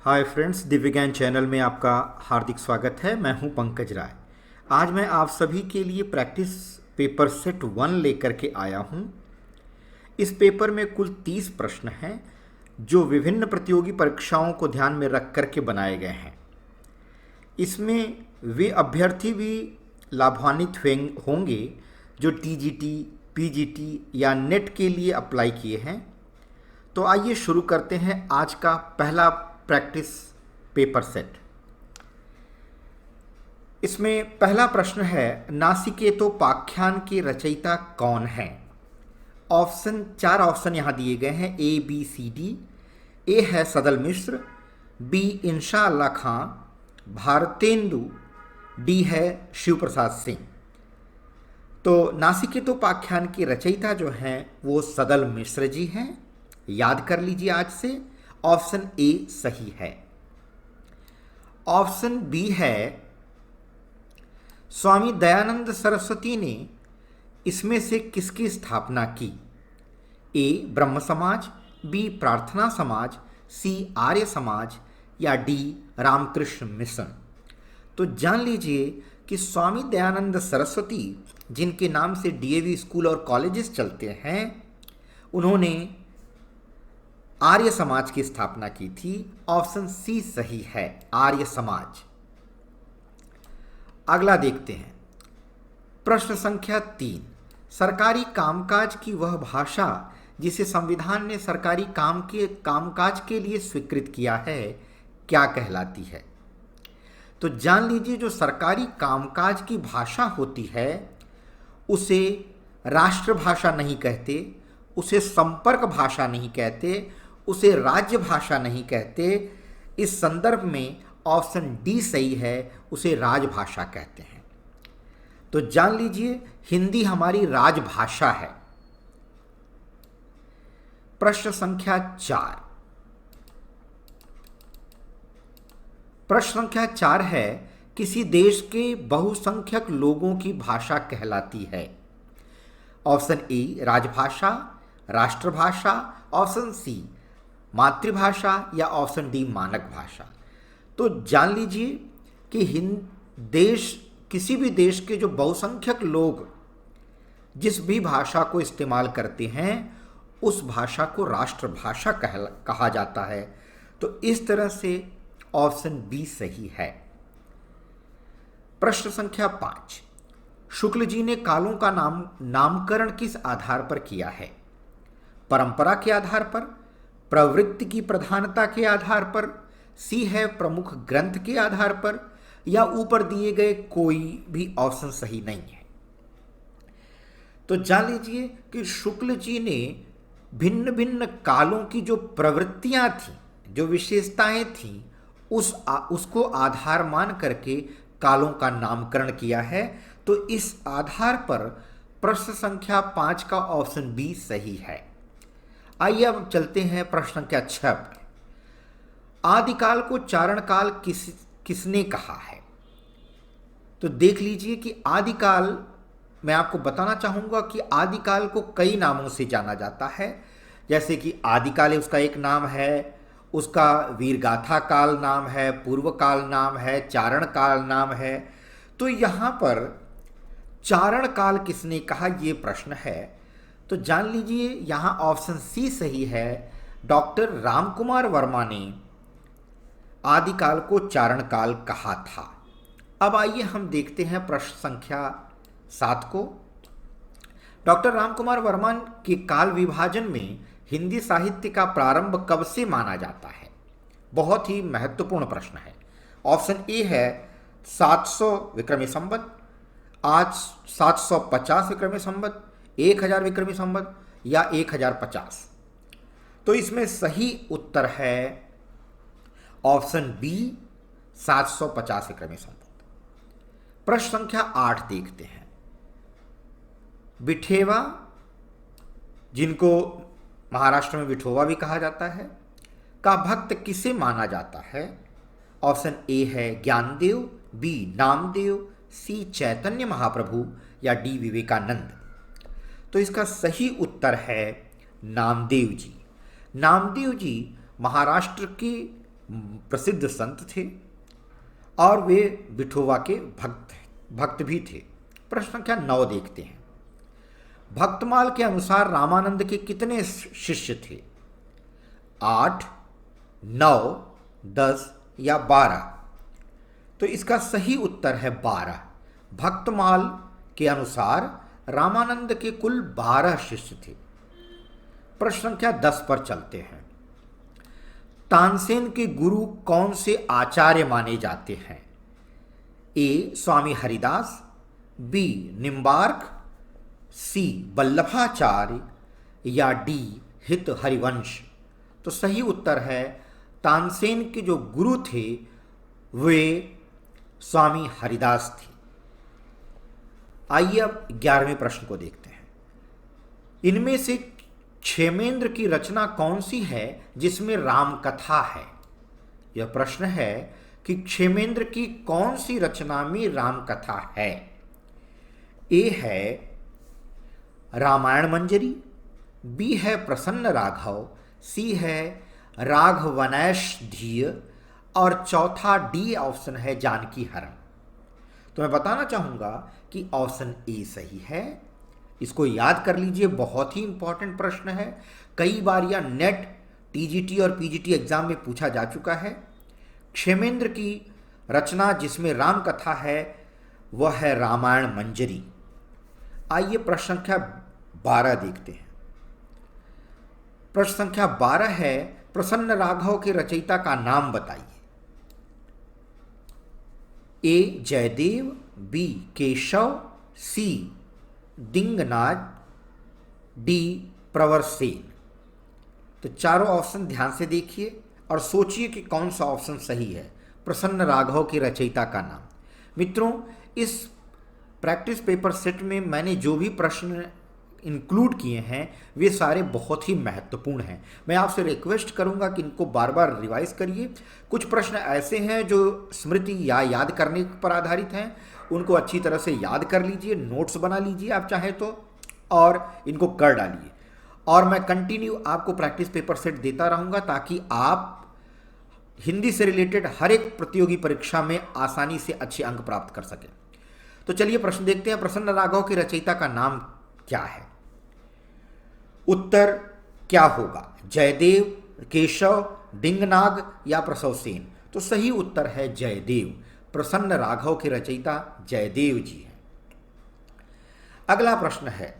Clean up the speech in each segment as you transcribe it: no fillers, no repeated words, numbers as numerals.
Hi friends, Divya ज्ञान channel में आपका हार्दिक स्वागत है। मैं हूं पंकज राय। आज मैं आप सभी के लिए प्रैक्टिस पेपर सेट 1 लेकर के आया हूं। इस पेपर में कुल 30 प्रश्न हैं जो विभिन्न प्रतियोगी परीक्षाओं को ध्यान में रख करके बनाए गए हैं। इसमें वे अभ्यर्थी भी लाभान्वित होंगे जो टीजीटी, पीजीटी या नेट के लिए अप्लाई किए हैं। तो आइए शुरू करते हैं आज का पहला प्रैक्टिस पेपर सेट। इसमें पहला प्रश्न है, नासिकेतोपाख्यान के रचयिता कौन है? चार ऑप्शन यहाँ दिए गए हैं, A B C D. A है सदल मिश्र, बी इंशा अल्लाह खां, भारतेंदु, डी है शिव प्रसाद सिंह। तो नासिकेतोपाख्यान के रचयिता जो हैं वो सदल मिश्र जी हैं। याद कर लीजिए आज से। ऑप्शन ए सही है। ऑप्शन बी है, स्वामी दयानंद सरस्वती ने इसमें से किसकी स्थापना की? ए ब्रह्म समाज, बी प्रार्थना समाज, सी आर्य समाज या डी रामकृष्ण मिशन। तो जान लीजिए कि स्वामी दयानंद सरस्वती, जिनके नाम से डीएवी स्कूल और कॉलेजेस चलते हैं, उन्होंने आर्य समाज की स्थापना की थी। ऑप्शन सी सही है, आर्य समाज। अगला देखते हैं, प्रश्न संख्या 3। सरकारी कामकाज की वह भाषा जिसे संविधान ने सरकारी कामकाज के लिए स्वीकृत किया है, क्या कहलाती है? तो जान लीजिए, जो सरकारी कामकाज की भाषा होती है उसे राष्ट्रभाषा नहीं कहते, उसे संपर्क भाषा नहीं कहते, उसे राज्य भाषा नहीं कहते। इस संदर्भ में ऑप्शन डी सही है, उसे राजभाषा कहते हैं। तो जान लीजिए, हिंदी हमारी राजभाषा है। प्रश्न संख्या 4। प्रश्न संख्या 4 है, किसी देश के बहुसंख्यक लोगों की भाषा कहलाती है? ऑप्शन ए राजभाषा, राष्ट्रभाषा, ऑप्शन सी मातृभाषा या ऑप्शन डी मानक भाषा। तो जान लीजिए कि किसी भी देश के जो बहुसंख्यक लोग जिस भी भाषा को इस्तेमाल करते हैं उस भाषा को राष्ट्रभाषा कहा जाता है। तो इस तरह से ऑप्शन बी सही है। प्रश्न संख्या 5। शुक्ल जी ने कालों का नामकरण किस आधार पर किया है? परंपरा के आधार पर, प्रवृत्ति की प्रधानता के आधार पर, सी है प्रमुख ग्रंथ के आधार पर, या ऊपर दिए गए कोई भी ऑप्शन सही नहीं है। तो जान लीजिए कि शुक्ल जी ने भिन्न भिन्न कालों की जो प्रवृत्तियां थीं, जो विशेषताएं थीं, उसको आधार मान करके कालों का नामकरण किया है। तो इस आधार पर प्रश्न संख्या 5 का ऑप्शन बी सही है। आइए अब चलते हैं प्रश्न संख्या 6 पर। आदिकाल को चारण काल किसने कहा है? तो देख लीजिए कि आदिकाल, मैं आपको बताना चाहूंगा कि आदिकाल को कई नामों से जाना जाता है। जैसे कि आदिकाल उसका एक नाम है, उसका वीरगाथा काल नाम है, पूर्व काल नाम है, चारण काल नाम है। तो यहाँ पर चारण काल किसने कहा, ये प्रश्न है। तो जान लीजिए यहाँ ऑप्शन सी सही है। डॉक्टर रामकुमार वर्मा ने आदिकाल को चारण काल कहा था। अब आइए हम देखते हैं प्रश्न संख्या 7 को। डॉक्टर रामकुमार वर्मा के काल विभाजन में हिंदी साहित्य का प्रारंभ कब से माना जाता है? बहुत ही महत्वपूर्ण प्रश्न है। ऑप्शन ए है 700 विक्रमी संवत, आज 750 विक्रमी संवत, 1000 विक्रमी संवत या 1050। तो इसमें सही उत्तर है ऑप्शन बी 750 विक्रमी संवत। प्रश्न संख्या 8 देखते हैं। विठेवा, जिनको महाराष्ट्र में विठोवा भी कहा जाता है, का भक्त किसे माना जाता है? ऑप्शन ए है ज्ञानदेव, बी नामदेव, सी चैतन्य महाप्रभु या डी विवेकानंद। तो इसका सही उत्तर है नामदेव जी। नामदेव जी महाराष्ट्र के प्रसिद्ध संत थे और वे विठोबा के भक्त भी थे। प्रश्न संख्या 9 देखते हैं। भक्तमाल के अनुसार रामानंद के कितने शिष्य थे? 8, 9, 10 या 12? तो इसका सही उत्तर है 12। भक्तमाल के अनुसार रामानंद के कुल 12 शिष्य थे। प्रश्न संख्या 10 पर चलते हैं। तानसेन के गुरु कौन से आचार्य माने जाते हैं? ए स्वामी हरिदास, बी निम्बार्क, सी वल्लभाचार्य या डी हित हरिवंश? तो सही उत्तर है तानसेन के जो गुरु थे वे स्वामी हरिदास थे। आइए अब 11वें प्रश्न को देखते हैं। इनमें से क्षेमेंद्र की रचना कौन सी है जिसमें राम कथा है? यह प्रश्न है कि क्षेमेंद्र की कौन सी रचना में राम कथा है। ए है रामायण मंजरी, बी है प्रसन्न राघव, सी है राघवनैषधीय और चौथा डी ऑप्शन है जानकी हरण। तो मैं बताना चाहूँगा कि ऑप्शन ए सही है। इसको याद कर लीजिए, बहुत ही इंपॉर्टेंट प्रश्न है। कई बार यह नेट, टीजीटी और पीजीटी एग्जाम में पूछा जा चुका है। क्षेमेंद्र की रचना जिसमें राम कथा है वह है रामायण मंजरी। आइए प्रश्न संख्या 12 देखते हैं। प्रश्न संख्या 12 है प्रसन्न राघव के रचयिता का नाम बताइए। ए जयदेव, बी केशव, सी दिंगनाज, डी प्रवर सेन। तो चारों ऑप्शन ध्यान से देखिए और सोचिए कि कौन सा ऑप्शन सही है। प्रसन्न राघव के रचयिता का नाम। मित्रों, इस प्रैक्टिस पेपर सेट में मैंने जो भी प्रश्न इंक्लूड किए हैं वे सारे बहुत ही महत्वपूर्ण हैं। मैं आपसे रिक्वेस्ट करूंगा कि इनको बार बार रिवाइज करिए। कुछ प्रश्न ऐसे हैं जो स्मृति या याद करने पर आधारित हैं, उनको अच्छी तरह से याद कर लीजिए, नोट्स बना लीजिए आप चाहें तो, और इनको कर डालिए। और मैं कंटिन्यू आपको प्रैक्टिस पेपर सेट देता रहूँगा ताकि आप हिंदी से रिलेटेड हर एक प्रतियोगी परीक्षा में आसानी से अच्छे अंक प्राप्त कर सकें। तो चलिए प्रश्न देखते हैं। प्रसन्न राघव के रचयिता का नाम क्या है? उत्तर क्या होगा? जयदेव, केशव, डिंगनाग या प्रसव सेन? तो सही उत्तर है जयदेव। प्रसन्न राघव के रचयिता जयदेव जी हैं। अगला प्रश्न है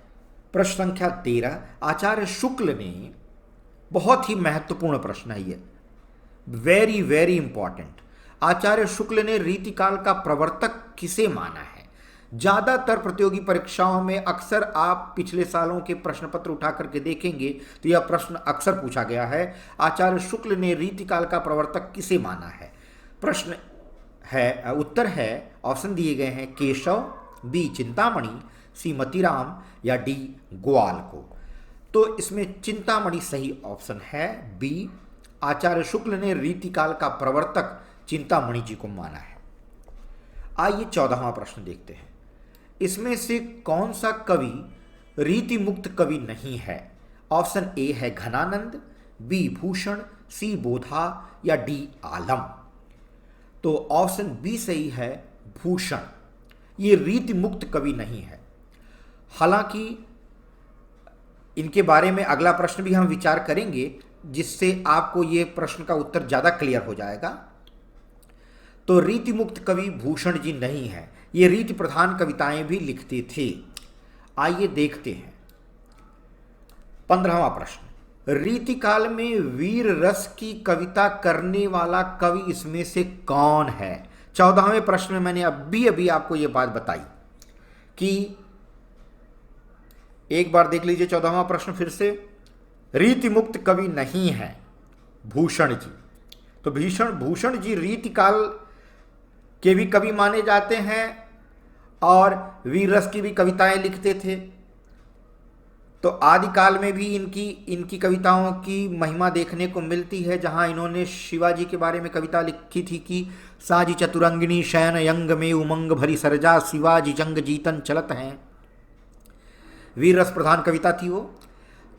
प्रश्न संख्या 13। आचार्य शुक्ल ने, बहुत ही महत्वपूर्ण प्रश्न है ये, वेरी वेरी इंपॉर्टेंट। आचार्य शुक्ल ने रीतिकाल का प्रवर्तक किसे माना है? ज़्यादातर प्रतियोगी परीक्षाओं में अक्सर आप पिछले सालों के प्रश्न पत्र उठा करके देखेंगे तो यह प्रश्न अक्सर पूछा गया है, आचार्य शुक्ल ने रीतिकाल का प्रवर्तक किसे माना है? प्रश्न है, उत्तर है, ऑप्शन दिए गए हैं केशव, बी चिंतामणि, सी मतीराम या डी ग्वाल को। तो इसमें चिंतामणि सही ऑप्शन है, बी। आचार्य शुक्ल ने रीतिकाल का प्रवर्तक चिंतामणि जी को माना है। आइए 14वां प्रश्न देखते हैं। इसमें से कौन सा कवि रीति मुक्त कवि नहीं है? ऑप्शन ए है घनानंद, बी भूषण, सी बोधा या डी आलम? तो ऑप्शन बी सही है, भूषण। ये रीति मुक्त कवि नहीं है। हालांकि इनके बारे में अगला प्रश्न भी हम विचार करेंगे जिससे आपको ये प्रश्न का उत्तर ज़्यादा क्लियर हो जाएगा। तो रीति मुक्त कवि भूषण जी नहीं है, ये रीति प्रधान कविताएं भी लिखते थे। आइए देखते हैं 15वां प्रश्न। रीतिकाल में वीर रस की कविता करने वाला कवि इसमें से कौन है? 14वें प्रश्न में मैंने अभी आपको ये बात बताई कि एक बार देख लीजिए 14वां प्रश्न फिर से। रीति मुक्त कवि नहीं है भूषण जी। तो भूषण जी रीतिकाल के भी कवि माने जाते हैं और वीर रस की भी कविताएं लिखते थे। तो आदिकाल में भी इनकी कविताओं की महिमा देखने को मिलती है, जहां इन्होंने शिवाजी के बारे में कविता लिखी थी कि साजी चतुरंगिनी शयन यंग में उमंग भरी सरजा, शिवाजी जंग जीतन चलत हैं। वीर रस प्रधान कविता थी वो।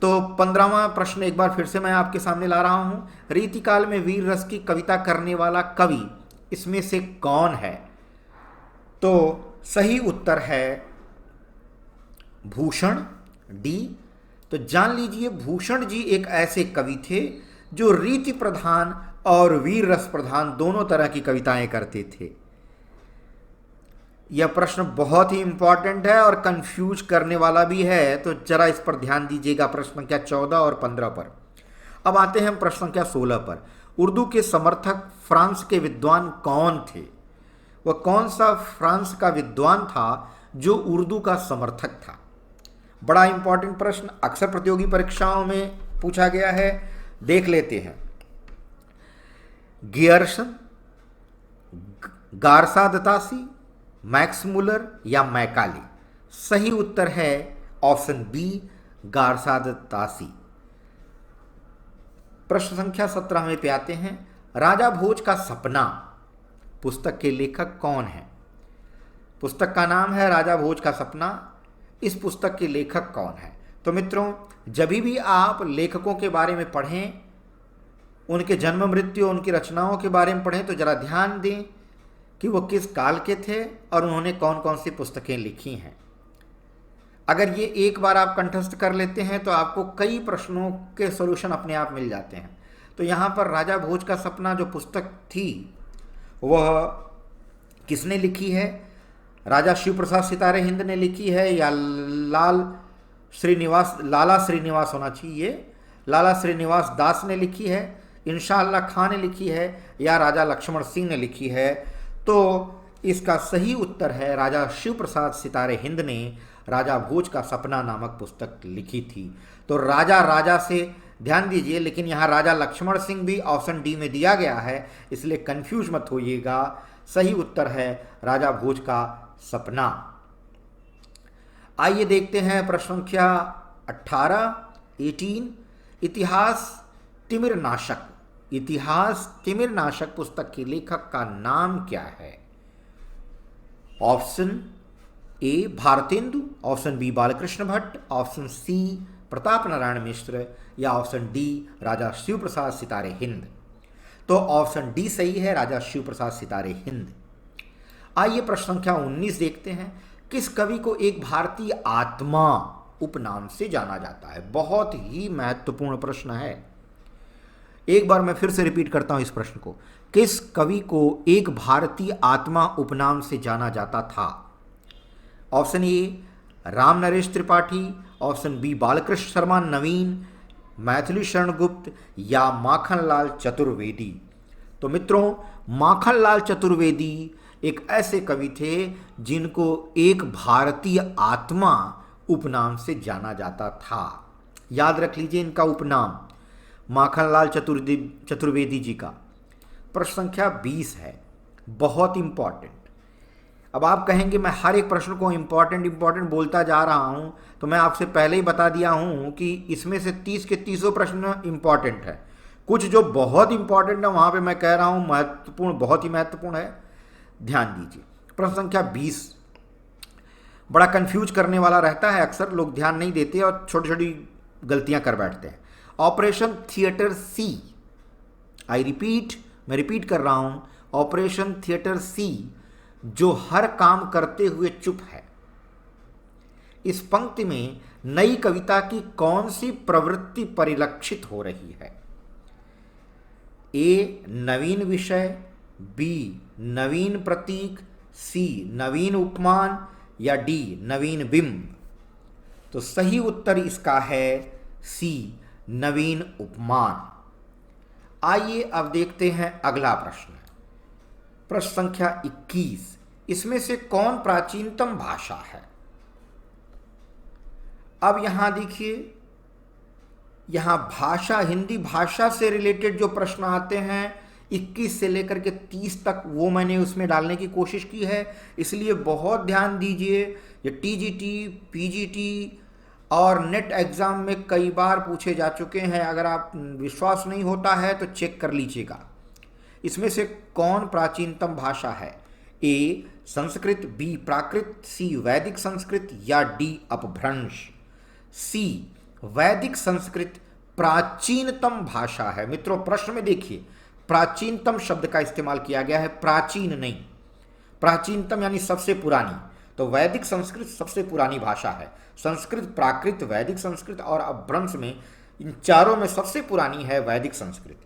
तो 15वां प्रश्न एक बार फिर से मैं आपके सामने ला रहा हूं। रीतिकाल में वीर रस की कविता करने वाला कवि इसमें से कौन है? तो सही उत्तर है भूषण, डी। तो जान लीजिए, भूषण जी एक ऐसे कवि थे जो रीति प्रधान और वीर रस प्रधान दोनों तरह की कविताएं करते थे। यह प्रश्न बहुत ही इंपॉर्टेंट है और कंफ्यूज करने वाला भी है, तो जरा इस पर ध्यान दीजिएगा, प्रश्न संख्या 14 और 15 पर। अब आते हैं प्रश्न संख्या 16 पर। उर्दू के समर्थक फ्रांस के विद्वान कौन थे? वह कौन सा फ्रांस का विद्वान था जो उर्दू का समर्थक था? बड़ा इंपॉर्टेंट प्रश्न, अक्सर प्रतियोगी परीक्षाओं में पूछा गया है, देख लेते हैं। गियर्सन, गारसा दतासी, मैक्स मुलर या मैकाली? सही उत्तर है ऑप्शन बी, गारसा दतासी। प्रश्न संख्या 17 पे आते हैं। राजा भोज का सपना पुस्तक के लेखक कौन है? पुस्तक का नाम है राजा भोज का सपना। इस पुस्तक के लेखक कौन है? तो मित्रों, जब भी आप लेखकों के बारे में पढ़ें, उनके जन्म मृत्यु, उनकी रचनाओं के बारे में पढ़ें, तो जरा ध्यान दें कि वो किस काल के थे और उन्होंने कौन कौन सी पुस्तकें लिखी हैं। अगर ये एक बार आप कंठस्थ कर लेते हैं तो आपको कई प्रश्नों के सॉल्यूशन अपने आप मिल जाते हैं। तो यहाँ पर राजा भोज का सपना जो पुस्तक थी वह किसने लिखी है? राजा शिव प्रसाद सितारे हिंद ने लिखी है या लाला श्रीनिवास होना चाहिए, लाला श्रीनिवास दास ने लिखी है, इंशाअल्लाह खां ने लिखी है या राजा लक्ष्मण सिंह ने लिखी है? तो इसका सही उत्तर है राजा शिव प्रसाद सितारे हिंद ने राजा भोज का सपना नामक पुस्तक लिखी थी। तो राजा राजा से ध्यान दीजिए, लेकिन यहाँ राजा लक्ष्मण सिंह भी ऑप्शन डी में दिया गया है, इसलिए कंफ्यूज मत होइएगा। सही उत्तर है राजा भोज का सपना। आइए देखते हैं प्रश्न संख्या 18। इतिहास तिमिर नाशक पुस्तक के लेखक का नाम क्या है? Option A Bharatendu, option B Balkrishna Bhatt, option C Pratap Narayan Mishra या ऑप्शन डी राजा शिव प्रसाद सितारे हिंद? तो ऑप्शन डी सही है, राजा शिव प्रसाद सितारे हिंद। आइए प्रश्न संख्या 19 देखते हैं। किस कवि को एक भारतीय आत्मा उपनाम से जाना जाता है? बहुत ही महत्वपूर्ण प्रश्न है। एक बार मैं फिर से रिपीट करता हूं इस प्रश्न को। किस कवि को एक भारतीय आत्मा उपनाम से जाना जाता था? Option A Ram Naresh Tripathi, option B Balkrishna Sharma Navin, Maithili Sharan Gupt या माखनलाल चतुर्वेदी? तो मित्रों, माखनलाल चतुर्वेदी एक ऐसे कवि थे जिनको एक भारतीय आत्मा उपनाम से जाना जाता था। याद रख लीजिए इनका उपनाम, माखनलाल चतुर्वेदी जी का। प्रश्न संख्या 20 है, बहुत इंपॉर्टेंट। अब आप कहेंगे मैं हर एक प्रश्न को इंपॉर्टेंट बोलता जा रहा हूं, तो मैं आपसे पहले ही बता दिया हूं कि इसमें से 30 के 30 प्रश्न इंपॉर्टेंट है। कुछ जो बहुत इंपॉर्टेंट है वहां पे मैं कह रहा हूं महत्वपूर्ण, बहुत ही महत्वपूर्ण है, ध्यान दीजिए। प्रश्न संख्या 20 बड़ा कंफ्यूज करने वाला रहता है, अक्सर लोग ध्यान नहीं देते और छोटी छोटी गलतियां कर बैठते हैं। ऑपरेशन थिएटर सी, मैं रिपीट कर रहा हूं, ऑपरेशन थिएटर सी जो हर काम करते हुए चुप है, इस पंक्ति में नई कविता की कौन सी प्रवृत्ति परिलक्षित हो रही है? ए नवीन विषय, बी नवीन प्रतीक, सी नवीन उपमान या डी नवीन बिंब? तो सही उत्तर इसका है सी नवीन उपमान। आइए अब देखते हैं अगला प्रश्न। प्रश्न संख्या 21। इसमें से कौन प्राचीनतम भाषा है? अब यहां देखिए, यहां भाषा, हिंदी भाषा से रिलेटेड जो प्रश्न आते हैं 21 से लेकर के 30 तक, वो मैंने उसमें डालने की कोशिश की है, इसलिए बहुत ध्यान दीजिए। ये टीजीटी, पीजीटी और नेट एग्जाम में कई बार पूछे जा चुके हैं। अगर आप विश्वास नहीं होता है तो चेक कर लीजिएगा। इसमें से कौन प्राचीनतम भाषा है? ए संस्कृत, बी प्राकृत, सी वैदिक संस्कृत या डी अपभ्रंश? सी वैदिक संस्कृत प्राचीनतम भाषा है। मित्रों प्रश्न में देखिए, प्राचीनतम शब्द का इस्तेमाल किया गया है, प्राचीन नहीं। प्राचीनतम यानी सबसे पुरानी, तो वैदिक संस्कृत सबसे पुरानी भाषा है। संस्कृत, प्राकृत, वैदिक संस्कृत और अपभ्रंश में इन चारों में सबसे पुरानी है वैदिक संस्कृत।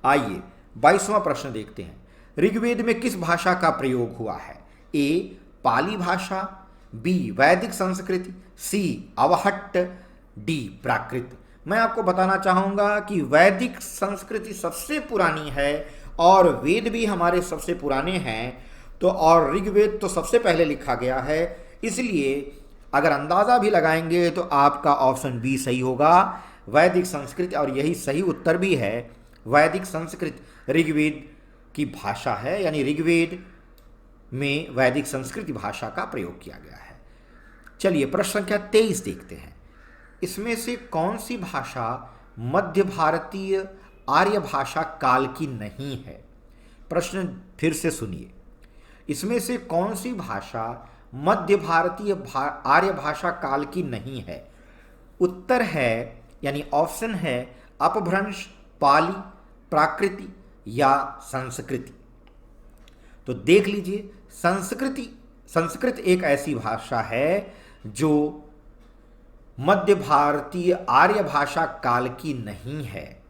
आइए 22वां प्रश्न देखते हैं। ऋग्वेद में किस भाषा का प्रयोग हुआ है? ए पाली भाषा, बी वैदिक संस्कृत, सी अवहट्ट, डी प्राकृत। मैं आपको बताना चाहूंगा कि वैदिक संस्कृति सबसे पुरानी है और वेद भी हमारे सबसे पुराने हैं, तो और ऋग्वेद तो सबसे पहले लिखा गया है, इसलिए अगर अंदाज़ा भी लगाएंगे तो आपका ऑप्शन बी सही होगा, वैदिक संस्कृत। और यही सही उत्तर भी है, वैदिक संस्कृत ऋग्वेद की भाषा है, यानी ऋग्वेद में वैदिक संस्कृत भाषा का प्रयोग किया गया है। चलिए प्रश्न संख्या 23 देखते हैं। इसमें से कौन सी भाषा मध्य भारतीय आर्य भाषा काल की नहीं है? प्रश्न फिर से सुनिए, इसमें से कौन सी भाषा मध्य भारतीय आर्य भाषा काल की नहीं है? उत्तर है यानी ऑप्शन है अपभ्रंश, पाली, प्राकृति या संस्कृति। तो देख लीजिए, संस्कृत एक ऐसी भाषा है जो मध्य भारतीय आर्य भाषा काल की नहीं है,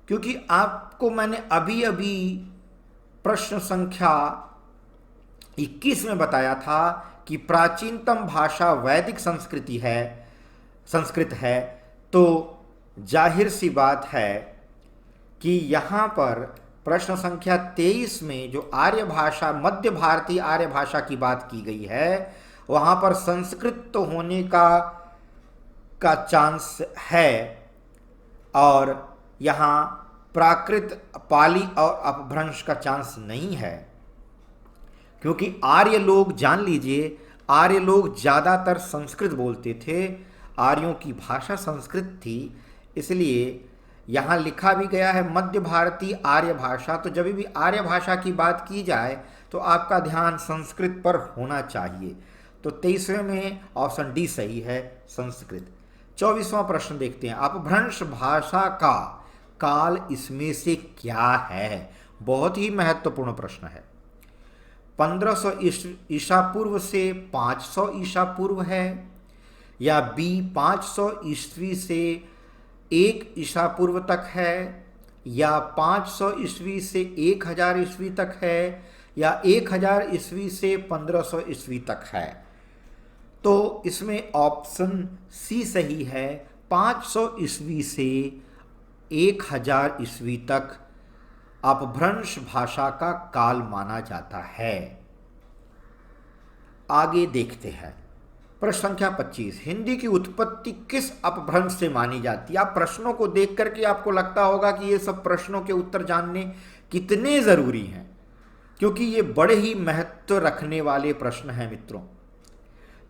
क्योंकि आपको मैंने अभी अभी प्रश्न संख्या 21 में बताया था कि प्राचीनतम भाषा वैदिक संस्कृत है, तो जाहिर सी बात है कि यहाँ पर प्रश्न संख्या 23 में जो आर्य भाषा, मध्य भारतीय आर्य भाषा की बात की गई है, वहाँ पर संस्कृत तो होने का चांस है और यहाँ प्राकृत, पाली और अपभ्रंश का चांस नहीं है, क्योंकि आर्य लोग, जान लीजिए, आर्य लोग ज़्यादातर संस्कृत बोलते थे, आर्यों की भाषा संस्कृत थी, इसलिए यहाँ लिखा भी गया है मध्य भारतीय आर्य भाषा। तो जब भी आर्य भाषा की बात की जाए तो आपका ध्यान संस्कृत पर होना चाहिए। तो 23वें में ऑप्शन डी सही है, संस्कृत। 24वां प्रश्न देखते हैं। अपभ्रंश भाषा का काल इसमें से क्या है? बहुत ही महत्वपूर्ण प्रश्न है। 1500 ईसा पूर्व से 500 ईसा पूर्व है, या बी 500 ईस्वी से 1 ईसा पूर्व तक है, या 500 ईस्वी से 1000 ईस्वी तक है, या 1000 ईस्वी से 1500 ईस्वी तक है? तो इसमें ऑप्शन सी सही है, 500 ईस्वी से 1000 ईस्वी तक अपभ्रंश भाषा का काल माना जाता है। आगे देखते हैं प्रश्न संख्या 25। हिंदी की उत्पत्ति किस अपभ्रंश से मानी जाती है? आप प्रश्नों को देख करके आपको लगता होगा कि ये सब प्रश्नों के उत्तर जानने कितने ज़रूरी हैं, क्योंकि ये बड़े ही महत्व रखने वाले प्रश्न हैं मित्रों।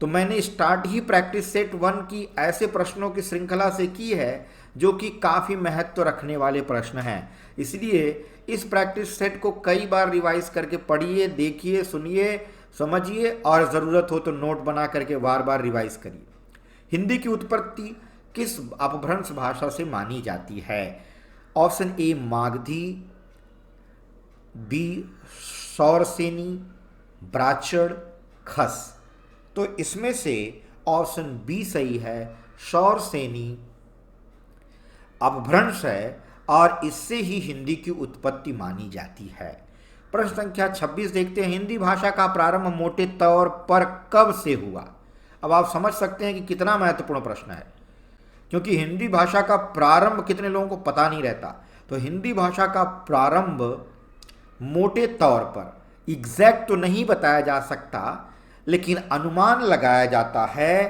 तो मैंने स्टार्ट ही प्रैक्टिस सेट 1 की ऐसे प्रश्नों की श्रृंखला से की है जो कि काफ़ी महत्व रखने वाले प्रश्न हैं, इसलिए इस प्रैक्टिस सेट को कई बार रिवाइज करके पढ़िए, देखिए, सुनिए, समझिए और ज़रूरत हो तो नोट बना करके बार बार रिवाइज करिए। हिंदी की उत्पत्ति किस अपभ्रंश भाषा से मानी जाती है? Option A Magadhi, B Shauraseni, ब्राह्मण, खस। तो इसमें से ऑप्शन बी सही है, सौरसेनी अपभ्रंश है और इससे ही हिंदी की उत्पत्ति मानी जाती है। प्रश्न संख्या 26 देखते हैं। हिंदी भाषा का प्रारंभ मोटे तौर पर कब से हुआ? अब आप समझ सकते हैं कि कितना महत्वपूर्ण प्रश्न है, क्योंकि हिंदी भाषा का प्रारंभ कितने लोगों को पता नहीं रहता। तो हिंदी भाषा का प्रारंभ मोटे तौर पर, एग्जैक्ट तो नहीं बताया जा सकता, लेकिन अनुमान लगाया जाता है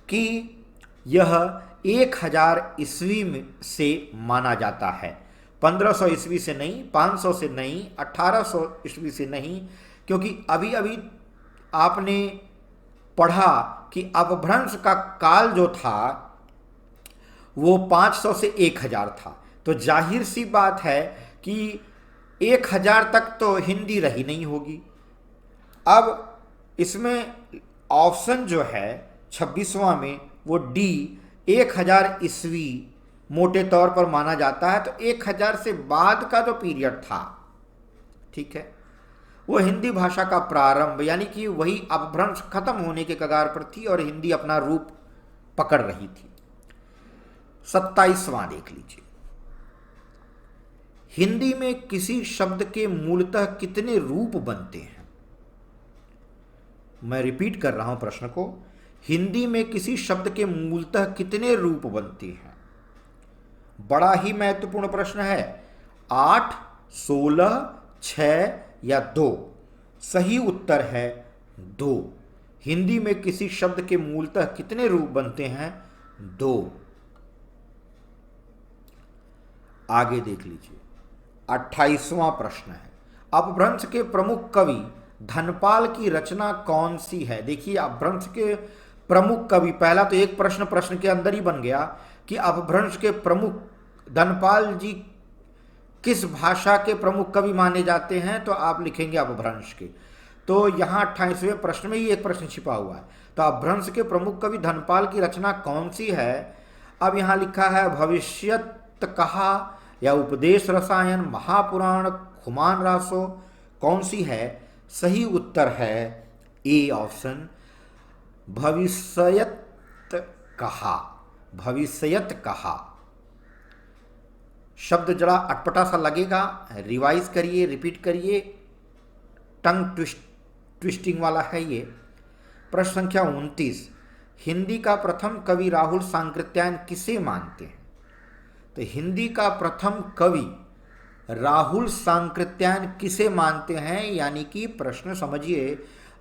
कि यह 1000 ईस्वी से माना जाता है। 1500 ईस्वी से नहीं, 500 से नहीं, 1800 ईस्वी से नहीं, क्योंकि अभी अभी आपने पढ़ा कि अपभ्रंश का काल जो था वो 500 से 1000 था। तो जाहिर सी बात है कि 1000 तक तो हिंदी रही नहीं होगी। अब इसमें ऑप्शन जो है 26वां में वो डी 1000 ईस्वी मोटे तौर पर माना जाता है। तो 1000 से बाद का जो पीरियड था, ठीक है, वो हिंदी भाषा का प्रारंभ, यानी कि वही अपभ्रंश खत्म होने के कगार पर थी और हिंदी अपना रूप पकड़ रही थी। 27वां देख लीजिए। हिंदी में किसी शब्द के मूलतः कितने रूप बनते हैं? मैं रिपीट कर रहा हूं प्रश्न को। हिंदी में किसी शब्द के मूलतः कितने रूप बनते हैं? बड़ा ही महत्वपूर्ण प्रश्न है। 8, 16, 6 या 2? सही उत्तर है 2। हिंदी में किसी शब्द के मूलतः कितने रूप बनते हैं? 2। आगे देख लीजिए। 28वां प्रश्न है, अपभ्रंश के प्रमुख कवि धनपाल की रचना कौन सी है? देखिए, अपभ्रंश के प्रमुख कवि, पहला तो एक प्रश्न के अंदर ही बन गया कि अपभ्रंश के प्रमुख धनपाल जी किस भाषा के प्रमुख कवि माने जाते हैं, तो आप लिखेंगे अपभ्रंश के। तो यहाँ 28वें प्रश्न में ही एक प्रश्न छिपा हुआ है। तो अपभ्रंश के प्रमुख कवि धनपाल की रचना कौन सी है? अब यहाँ लिखा है भविष्यत कहा या उपदेश रसायन, महापुराण, खुमान रासो, कौन सी है? सही उत्तर है ए ऑप्शन, भविष्यत कहा। भविष्यत कहा शब्द जरा अटपटा सा लगेगा, रिवाइज करिए, रिपीट करिए, टंग ट्विस्टिंग वाला है ये। प्रश्न संख्या 29, हिंदी का प्रथम कवि राहुल सांकृत्यायन किसे मानते हैं? तो हिंदी का प्रथम कवि राहुल सांकृत्यायन किसे मानते हैं? यानी कि प्रश्न समझिए,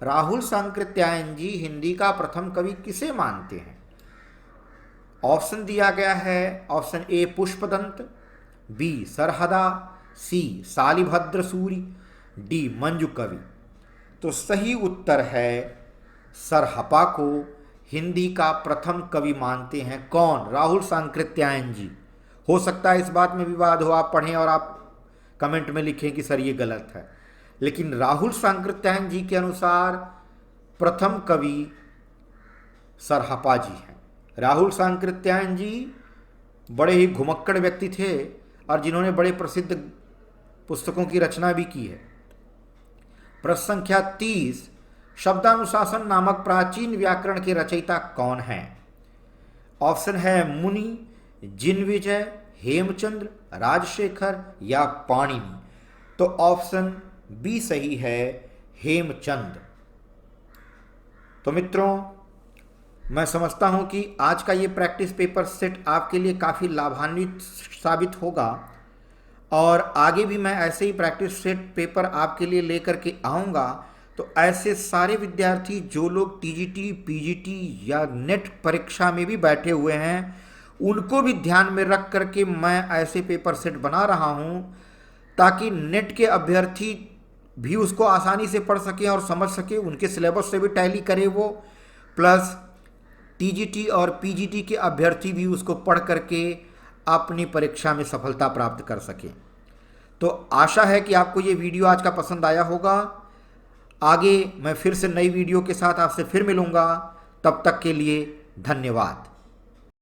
राहुल सांकृत्यायन जी हिंदी का प्रथम कवि किसे मानते हैं? ऑप्शन दिया गया है। Option A Pushpadant, B Sarhada, C Shalibhadra Suri, D Manju Kavi. तो सही उत्तर है सरहपा को हिंदी का प्रथम कवि मानते हैं। कौन? राहुल सांकृत्यायन जी। हो सकता है इस बात में विवाद हो, आप पढ़ें और आप कमेंट में लिखें कि सर ये गलत है, लेकिन राहुल सांकृत्यायन जी के अनुसार प्रथम कवि सरहपा जी हैं। राहुल सांकृत्यायन जी बड़े ही घुमक्कड़ व्यक्ति थे और जिन्होंने बड़े प्रसिद्ध पुस्तकों की रचना भी की है। प्रश्न संख्या 30, शब्दानुशासन नामक प्राचीन व्याकरण के रचयिता कौन हैं? ऑप्शन है मुनि, जिनविजय, हेमचंद्र, राजशेखर या पाणिनि। तो ऑप्शन बी सही है, हेमचंद। तो मित्रों, मैं समझता हूं कि आज का ये प्रैक्टिस पेपर सेट आपके लिए काफ़ी लाभान्वित साबित होगा और आगे भी मैं ऐसे ही प्रैक्टिस सेट पेपर आपके लिए लेकर के आऊँगा। तो ऐसे सारे विद्यार्थी जो लोग टीजीटी, पीजीटी या नेट परीक्षा में भी बैठे हुए हैं, उनको भी ध्यान में रख करके मैं ऐसे पेपर सेट बना रहा हूं ताकि नेट के अभ्यर्थी भी उसको आसानी से पढ़ सकें और समझ सकें, उनके सिलेबस से भी टैली करे वो, प्लस टीजीटी और पीजीटी के अभ्यर्थी भी उसको पढ़ करके अपनी परीक्षा में सफलता प्राप्त कर सकें। तो आशा है कि आपको ये वीडियो आज का पसंद आया होगा। आगे मैं फिर से नई वीडियो के साथ आपसे फिर मिलूँगा। तब तक के लिए धन्यवाद।